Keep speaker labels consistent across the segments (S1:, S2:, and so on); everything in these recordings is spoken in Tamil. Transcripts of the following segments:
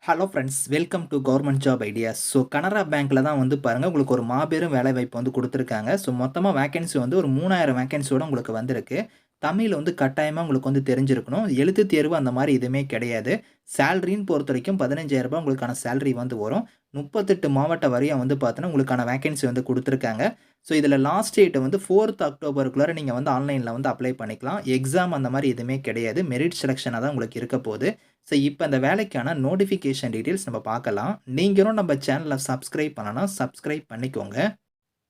S1: Hello friends, welcome to government job ideas. So Canara பேங்க்ல தான் வந்து பாருங்க, உங்களுக்கு ஒரு மாபெரும் வேலைவாய்ப்பு வந்து குடுத்துருக்காங்க. ஸோ மொத்தமா வேக்கன்சி வந்து ஒரு 3000 வேக்கன்சியோட உங்களுக்கு வந்திருக்கு. தமிழ் வந்து கட்டாயமா உங்களுக்கு வந்து தெரிஞ்சிருக்கணும். எழுத்துத் தேர்வு அந்த மாரி எதுவுமே கிடையாது. சேலரின்னு பொறுத்தவரைக்கும் ரூ. 15,000 உங்களுக்கான சேலரி வந்து வரும். 38 மாவட்ட வாரியா வந்து பார்த்தீங்கன்னா, உங்களுக்கான வேக்கன்சி வந்து குடுத்துருக்காங்க. ஸோ இதில லாஸ்ட் டேட் வந்து 4த் அக்டோபருக்குள்ளார நீங்க வந்து ஆன்லைன்ல வந்து அப்ளை பண்ணிக்கலாம். எக்ஸாம் அந்த மாரி எதுவுமே கிடையாது. மெரிட் செலக்ஷனா தான் உங்களுக்கு இருக்க போது. ஸோ இப்ப அந்த வேலைக்கான நோட்டிஃபிகேஷன் டீட்டெயில்ஸ் நம்ம பார்க்கலாம். நீங்களும் நம்ம சேனல சப்ஸ்கிரைப் பண்ணலனா, சப்ஸ்கிரைப் பண்ணிக்கோங்க.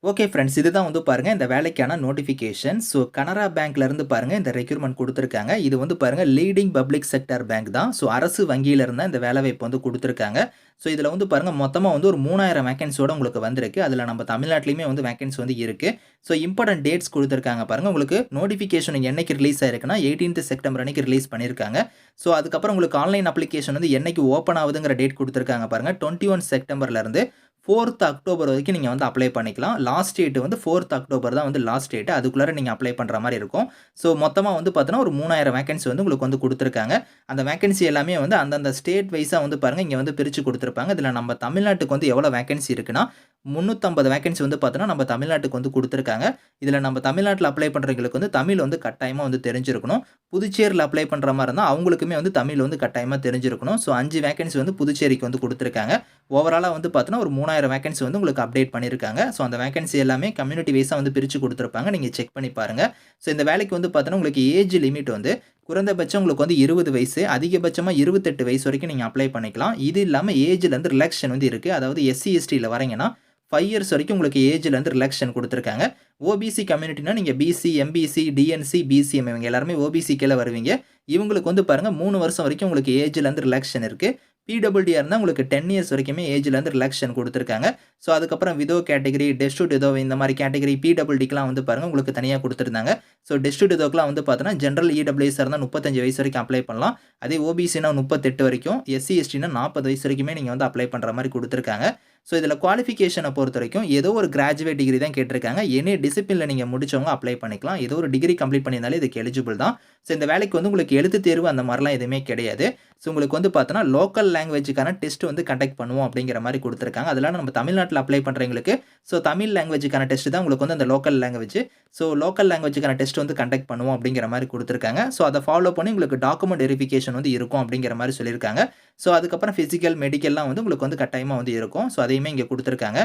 S1: ஓகே ஃபிரெண்ட்ஸ், இதுதான் வந்து பாருங்க இந்த வேலைக்கான நோட்டிஃபிகேஷன். ஸோ கனரா பேங்க்ல இருந்து பாருங்க இந்த ரெக்ரூட்மென்ட் குடுத்துருக்காங்க. இது வந்து பாருங்க லீடிங் பப்ளிக் செக்டார் பேங்க் தான். ஸோ அரசு வங்கியில இருந்து தான் இந்த வேலைவாய்ப்பு வந்து குடுத்துருக்காங்க. ஸோ இதில வந்து பாருங்க மொத்தமா வந்து ஒரு 3000 வேக்கன்சியோட உங்களுக்கு வந்திருக்கு. அதில நம்ம தமிழ்நாட்டிலயுமே வந்து வேக்கன்சி வந்து இருக்கு. ஸோ இம்பார்டன்ட் டேட்ஸ் குடுத்துருக்காங்க பாருங்க. உங்களுக்கு நோட்டிஃபிகேஷன் என்னைக்கு ரிலீஸ் ஆயிருக்குன்னா 18த் செப்டம்பர் அன்னைக்கு ரிலீஸ் பண்ணியிருக்காங்க. ஸோ அதுக்கப்புறம் உங்களுக்கு ஆன்லைன் அப்ளிகேஷன் வந்து என்னைக்கு ஓப்பன் ஆகுதுங்கிற டேட் குடுத்துருக்காங்க பாருங்க. 21 செப்டம்பர்ல இருந்து 4த் அக்டோபர் வரைக்கும் நீங்க வந்து அப்ளை பண்ணிக்கலாம். லாஸ்ட் டேட் வந்து 4த் அக்டோபர் தான் வந்து லாஸ்ட் டேட். அதுக்குள்ளார நீங்க அப்ளை பண்ற மாரி இருக்கும். ஸோ மொத்தமா வந்து பார்த்தீங்கன்னா, ஒரு 3000 வேக்கன்சி வந்து உங்களுக்கு வந்து குடுத்துருக்காங்க. அந்த வேக்கன்சி எல்லாமே வந்து அந்தந்த ஸ்டேட் வைஸா வந்து பாருங்க, இங்க வந்து பிரிச்சு குடுத்துருப்பாங்க. இதுல நம்ம தமிழ்நாட்டுக்கு வந்து எவ்வளோ வேக்கன்சி இருக்குன்னா, 350 வேக்கன்சி வந்து பார்த்தீங்கன்னா, நம்ம தமிழ்நாட்டுக்கு வந்து குடுத்துருக்காங்க. இதுல நம்ம தமிழ்நாட்டுல அப்ளை பண்றவங்களுக்கு வந்து தமிழ் வந்து கட்டாயமா வந்து தெரிஞ்சிருக்கணும். புதுச்சேரியில அப்ளை பண்ற மாரி இருந்தா, அவங்களுக்குமே வந்து தமிழ் வந்து கட்டாயமா தெரிஞ்சிருக்கணும். ஸோ 5 வேக்கன்சி வந்து புதுச்சேரிக்கு வந்து குடுத்துருக்காங்க. ஓவராலா வந்து பார்த்தீங்கன்னா, ஒரு 3000 வேக்கன்சி வந்து உங்களுக்கு அப்டேட் பண்ணியிருக்காங்க. ஸோ அந்த வேக்கன்சி எல்லாமே கம்யூனிட்டி வைஸா வந்து பிரிச்சு குடுத்துருப்பாங்க. நீங்க செக் பண்ணி பாருங்க. ஸோ இந்த வேலைக்கு வந்து பார்த்தீங்கன்னா, உங்களுக்கு ஏஜ் லிமிட் வந்து குறைந்தபட்சம் உங்களுக்கு வந்து 20 வயசு, அதிகபட்சமா 28 வயசு வரைக்கும் நீங்க அப்ளை பண்ணிக்கலாம். இது இல்லாம ஏஜ்ல இருந்து ரிலாக்சேஷன் வந்து இருக்கு. அதாவது எஸ்சி, எஸ்டில வரீங்கன்னா, 5 இயர்ஸ் வரைக்கும் உங்களுக்கு ஏஜ்ல இருந்து ரிலாக்சேஷன் குடுத்துருக்காங்க. ஓபிசி கம்யூனிட்டினா நீங்க பிசி, எம்பிசி, டிஎன்சி, பிசிஎம் இவங்க எல்லாருமே ஓபிசி கீழ வருவீங்க. இவங்களுக்கு வந்து பாருங்க 3 வருஷம் வரைக்கும் உங்களுக்கு ஏஜ்ல இருந்து ரிலாக்சேஷன் இருக்கு. பிடபிள்யூடியா இருந்தா உங்களுக்கு 10 இயர்ஸ் வரைக்குமே ஏஜ்ல இருந்து ரிலாக்சேஷன் குடுத்துருக்காங்க. ஸோ அதுக்கப்புறம் விடோ கேட்டகரி, டெஸ்டிட்யூட் விடோ இந்த மாரி கேட்டகரி பிடபிள்யூடிக்குலாம் வந்து பாருங்க உங்களுக்கு தனியா குடுத்துருந்தாங்க. ஸோ டெஸ்டிட்யூட் விடோக்குலாம் வந்து பார்த்தீங்கன்னா, ஜெனரல் இடபிள்யூஎஸ்ஸா இருந்தா 35 வயசு வரைக்கும் அப்ளை பண்ணலாம். அதே ஓபிசினா 38 வரைக்கும், எஸ்சி, எஸ்டினா 40 வயசு வரைக்குமே நீங்க வந்து அப்ளை பண்ற மாரி குடுத்துருக்காங்க. ஸோ இதில குவாலிஃபிகேஷன பொறுத்தவரைக்கும் ஏதோ ஒரு கிராஜுவேட் டிகிரி தான் கேட்டிருக்காங்க. எனி டிசிப்ளின்ல நீங்க முடிச்சவங்க அப்ளை பண்ணிக்கலாம். ஏதோ ஒரு டிகிரி கம்ப்ளீட் பண்ணியிருந்தாலே இதுக்கு எலிஜிபிள் தான். ஸோ இந்த வேலைக்கு வந்து உங்களுக்கு எழுத்துத் தேர்வு அந்த மாரிலாம் எதுவுமே கிடையாது. ஸோ உங்களுக்கு வந்து பார்த்தோன்னா, லோக்கல் லாங்குவேஜ்க்கான டெஸ்ட் வந்து கண்டக்ட் பண்ணுவோம் அப்படிங்கிற மாரி குடுத்துருக்காங்க. அதெல்லாம் நம்ம தமிழ்நாட்டுல அப்ளை பண்றவங்களுக்கு, ஸோ தமிழ் லாங்குவேஜ்க்கான டெஸ்ட் தான் உங்களுக்கு வந்து அந்த லோக்கல் லாங்குவேஜ். ஸோ லோக்கல் லாங்குவேஜ்க்கான டெஸ்ட் வந்து கண்டக்ட் பண்ணுவோம் அப்படிங்கிற மாரி குடுத்துருக்காங்க. ஸோ அத ஃபாலோ பண்ணி உங்களுக்கு டாக்குமெண்ட் வெரிஃபிகேஷன் வந்து இருக்கும் அப்படிங்கிற மாரி சொல்லியிருக்காங்க. ஸோ அதுக்கப்புறம் பிசிக்கல், மெடிக்கல்லாம் வந்து உங்களுக்கு வந்து கட்டாயமா வந்து இருக்கும். ஸோ அதையுமே இங்க குடுத்துருக்காங்க.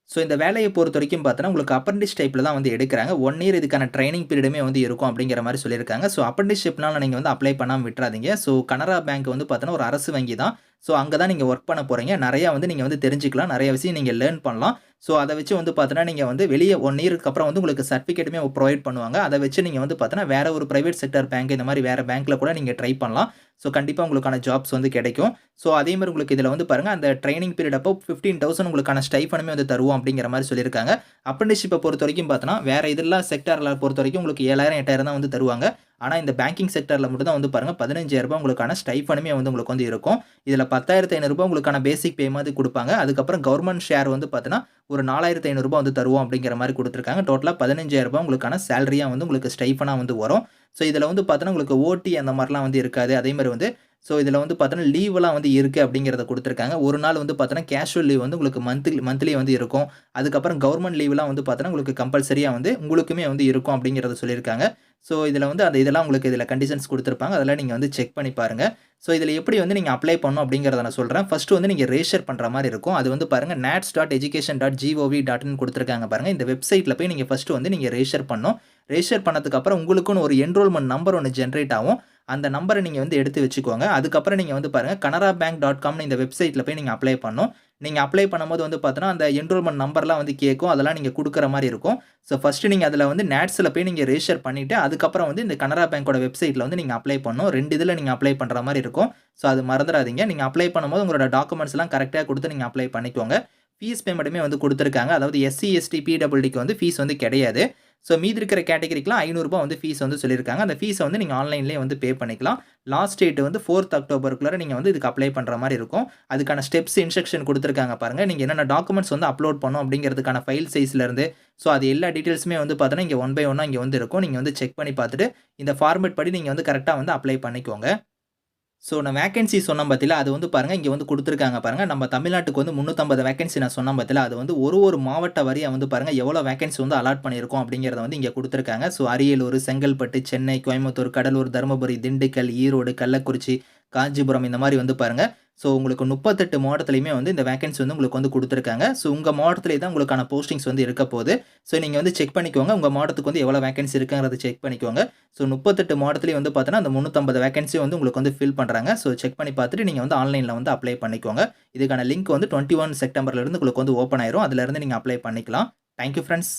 S1: ஸோ இந்த வேலைய பொறுத்தவரைக்கும் பார்த்தோன்னா, உங்களுக்கு அப்ரண்டிஸ் டைப்ல தான் வந்து எடுக்குறாங்க. 1 இயர் இதுக்கான ட்ரெய்னிங் பீரியடுமே வந்து இருக்கும் அப்படிங்கிற மாரி சொல்லியிருக்காங்க. ஸோ அப்ரண்டிஸ்ஷிப்னால நீங்க வந்து அப்ளை பண்ணாம விட்றாதீங்க. ஸோ கனரா பேங்க் வந்து பார்த்தோன்னா, ஒரு அரசு வங்கி தான். ஸோ அங்க தான் நீங்க ஒர்க் பண்ண போறீங்க. நெறையா வந்து நீங்க வந்து தெரிஞ்சுக்கலாம். நெறைய விஷயம் நீங்க லேர்ன் பண்ணலாம். ஸோ அத வச்சு வந்து பார்த்தோன்னா, நீங்க வந்து வெளிய 1 இயர்க்கு அப்புறம் வந்து உங்களுக்கு சர்டிஃபிகேட்டுமே புரொவைட் பண்ணுவாங்க. அத வச்சு நீங்க வந்து பார்த்தோன்னா, வேற ஒரு பிரைவேட் செக்டார் பேங்க் இந்த மாரி வேற பேங்க்ல கூட நீங்க ட்ரை பண்ணலாம். ஸோ கண்டிப்பா உங்களுக்கான ஜாப்ஸ் வந்து கிடைக்கும். ஸோ அதே மாரி உங்களுக்கு இதில வந்து பாருங்க, அந்த ட்ரெய்னிங் பீரியட் அப்போ 15,000 உங்களுக்கான ஸ்டைஃபனுமே வந்து தருவோம் அப்படிங்கிற மாரி சொல்லியிருக்காங்க. அப்ரண்டிஸ்ஷிப்ப பொறுத்தவரைக்கும் பார்த்தோன்னா, வேற இதெல்லாம் செக்டார்ல பொறுத்தவரைக்கும் உங்களுக்கு 7,000, 8,000 தான் வந்து தருவாங்க. ஆனா இந்த பேங்கிங் செக்டார்ல மட்டும் தான் வந்து பாருங்க, ரூ. 15,000 உங்களுக்கான ஸ்டைஃபனுமே வந்து உங்களுக்கு வந்து இருக்கும். இதில ரூ. 10,500 உங்களுக்கான பேசிக் பே மாதிரி குடுப்பாங்க. அதுக்கப்புறம் கவர்ன்மென்ட் ஷேர் வந்து பார்த்தீங்கன்னா, ஒரு ரூ. 4,500 வந்து தருவோம் அப்படிங்கிற மாரி குடுத்துருக்காங்க. டோட்டலா ரூ. 15,000 உங்களுக்கான சேலரியா வந்து உங்களுக்கு ஸ்டைஃபனா வந்து வரும். ஸோ இதில வந்து பார்த்தோன்னா, உங்களுக்கு ஓடி அந்த மாரிலாம் வந்து இருக்காது. அதே மாரி வந்து ஸோ இதில வந்து பார்த்தோன்னா, லீவ்லாம் வந்து இருக்கு அப்படிங்கிறத குடுத்துருக்காங்க. ஒரு நாள் வந்து பார்த்தோன்னா, கேஷுவல் லீவ் வந்து உங்களுக்கு மந்த்லி வந்து இருக்கும். அதுக்கப்புறம் கவர்ன்மென்ட் லீவ்லாம் வந்து பார்த்தோன்னா, உங்களுக்கு கம்பல்சரியா வந்து உங்களுக்குமே வந்து இருக்கும் அப்படிங்கிறத சொல்லியிருக்காங்க. ஸோ இதில வந்து அந்த இதெல்லாம் உங்களுக்கு இதில கண்டிஷன்ஸ் குடுத்துருப்பாங்க. அதெல்லாம் நீங்க வந்து செக் பண்ணி பாருங்க. ஸோ இதில எப்படி வந்து நீங்க அப்ளை பண்ணணும் அப்படிங்கிறத நான் சொல்றேன். ஃபர்ஸ்ட் வந்து நீங்க ரெஜிஸ்டர் பண்ற மாரி இருக்கும். அது வந்து பாருங்க nats.education.gov.in குடுத்துருக்காங்க பாருங்க. இந்த வெப்சைட்ல போய் நீங்க ஃபர்ஸ்ட் வந்து நீங்க ரெஜிஸ்டர் பண்ணணும். ரெஜிஸ்டர் பண்ணதுக்கு அப்புறம் உங்களுக்குன்னு ஒரு என்ரோல்மென்ட் நம்பர் ஒண்ணு ஜெனரேட் ஆகும். அந்த நம்பர நீங்க வந்து எடுத்து வச்சுக்கோங்க. அதுக்கப்புறம் நீங்க வந்து பாருங்க canarabank.comனு இந்த வெப்சைட்ல போய் நீங்க அப்ளை பண்ணணும். நீங்க அப்ளை பண்ணும்போது வந்து பார்த்தோன்னா, அந்த என்ரோல்மென்ட் நம்பர்லாம் வந்து கேட்கும். அதெல்லாம் நீங்க குடுக்குற மாரி இருக்கும். ஸோ ஃபர்ஸ்ட் நீங்க அதில வந்து நாட்ஸ்ல போய் நீங்க ரெஜிஸ்டர் பண்ணிட்டு, அதுக்கப்புறம் வந்து இந்த கனரா பேங்கோட வெப்சைட்ல வந்து நீங்க அப்ளை பண்ணணும். 2 இதில நீங்க அப்ளை பண்ற மாரி இருக்கும். ஸோ அது மறந்துறாதீங்க. நீங்க அப்ளை பண்ணும்போது உங்களோட டாக்குமெண்ட்ஸ்லாம் கரெக்ட்டா குடுத்து நீங்க அப்ளை பண்ணிக்கோங்க. ஃபீஸ் பேமெண்ட்டுமே வந்து குடுத்துருக்காங்க. அதாவது எஸ்சி, எஸ்டி, பிடபிள்யூடிக்கு வந்து ஃபீஸ் வந்து கிடையாது. ஸோ மீதி இருக்கிற கேட்டகரிக்குலாம் ரூ. 500 வந்து ஃபீஸ் வந்து சொல்லியிருக்காங்க. அந்த ஃபீஸ வந்து நீங்க ஆன்லைன்லேயே வந்து பே பண்ணிக்கலாம். லாஸ்ட் டேட் வந்து 4த் அக்டோபருக்குள்ளார நீங்க வந்து இதுக்கு அப்ளை பண்ற மாரி இருக்கும். அதுக்கான ஸ்டெப்ஸ், இன்ஸ்ட்ரக்ஷன் குடுத்துருக்காங்க பாருங்க. நீங்க என்னென்ன டாக்குமெண்ட்ஸ் வந்து அப்லோட் பண்ணணும் அப்படிங்கிறதுக்கான ஃபைல் சைஸ்ல இருந்து, ஸோ அது எல்லா டீட்டெயில்ஸுமே வந்து பார்த்தோன்னா, இங்க ஒன் பை ஒன்னா இங்க வந்து இருக்கும். நீங்க வந்து செக் பண்ணி பார்த்துட்டு, இந்த ஃபார்மேட் படி நீங்க வந்து கரெக்ட்டா வந்து அப்ளை பண்ணிக்கோங்க. ஸோ நான் வேக்கன்சி சொன்னேன் பார்த்தீங்களா, அது வந்து பாருங்க இங்க வந்து குடுத்துருக்காங்க பாருங்க. நம்ம தமிழ்நாட்டுக்கு வந்து 350 வேக்கன்சி நான் சொன்னேன் பார்த்தீங்களா, அது வந்து ஒரு மாவட்ட வாரியா வந்து பாருங்க எவ்வளோ வேக்கன்சி வந்து அலாட் பண்ணியிருக்கோம் அப்படிங்கிறத வந்து இங்க குடுத்துருக்காங்க. ஸோ அரியலூர், செங்கல்பட்டு, சென்னை, கோயம்புத்தூர், கடலூர், தருமபுரி, திண்டுக்கல், ஈரோடு, கள்ளக்குறிச்சி, காஞ்சிபுரம் இந்த மாரி வந்து பாருங்க. ஸோ உங்களுக்கு 38 மாவட்டத்திலயுமே வந்து இந்த வேக்கன்சி வந்து உங்களுக்கு வந்து குடுத்துருக்காங்க. ஸோ உங்க மாவட்டத்திலே தான் உங்களுக்கான போஸ்டிங்ஸ் வந்து இருக்க போது. ஸோ நீங்க வந்து செக் பண்ணிக்கோங்க. உங்க மாவட்டத்துக்கு வந்து எவ்வளோ வேக்கன்சி இருக்குங்கிறத செக் பண்ணிக்கோங்க. ஸோ 38 மாவட்டத்திலயும் வந்து பார்த்தோன்னா, அந்த 350 வேக்கன்சி வந்து உங்களுக்கு வந்து ஃபில் பண்றாங்க. ஸோ செக் பண்ணி பார்த்துட்டு நீங்க வந்து ஆன்லைன்ல வந்து அப்ளை பண்ணிக்கோங்க. இதுக்கான லிங்க் வந்து 21 செப்டம்பர்ல இருந்து உங்களுக்கு வந்து ஓப்பன் ஆயிரும். அதிலருந்து நீங்க அப்ளை பண்ணிக்கலாம். Thank you friends.